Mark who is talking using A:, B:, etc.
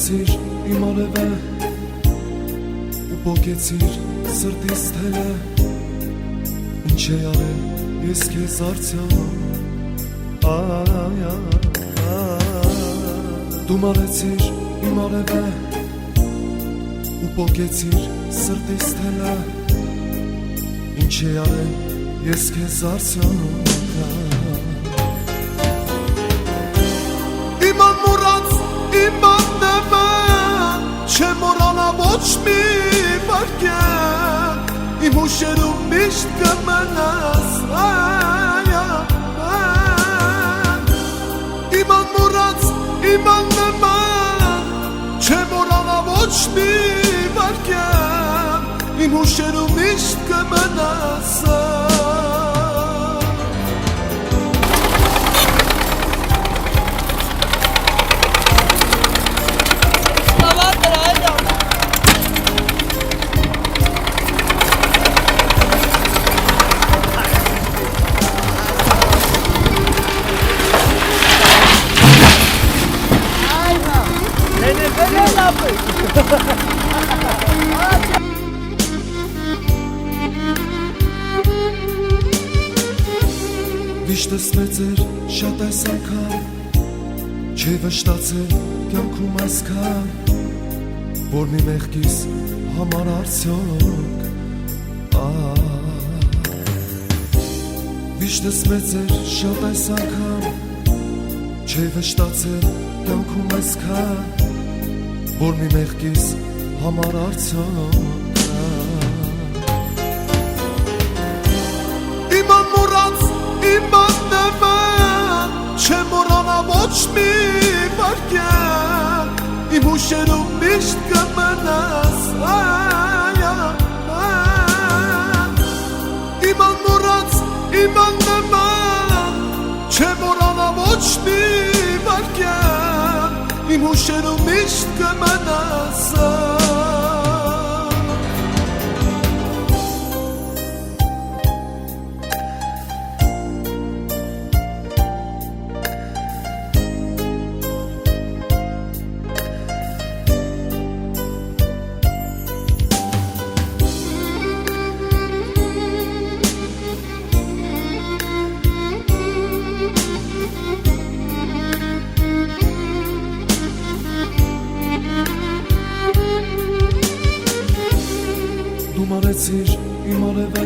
A: Դումանեցիր իմ արևը ու պոկեցիր սրտիս թելը Ինչ է արել ես քեզ արդյոք Դումանեցիր իմ արևը ու պոկեցիր սրտիս թելը Ինչ է արել ես քեզ արդյոք Իմ անմոռաց իմ աննևը Չեմ մոռանա ոչ մի վարկել Իմ հուշերում միշտ կմնաս Իմ անմոռաց իմ աննևը Չեմ մոռանա ոչ մի վարկել Իմ հուշերում միշտ կմնաս Վիշտս մեծ էր շատ այս անգամ Չէ վշտացել կյանքում այսքան Որ մի մեղքիս համար արդյոք Վիշտս մեծ էր շատ այս անգամ Չէ վշտացել կյանքում այսքան Որ մի մեղքիս համար արդյոք Իմ անմոռաց իմ աննևը Չեմ մոռանա ոչ մի վարկել Իմ հուշերում միշտ կմնաս Իմ անմոռաց իմ աննևը Չեմ մոռանա ոչ մի վարկել Իմ հուշերում միշտ կմնաս Դումանեցիր իմ արևը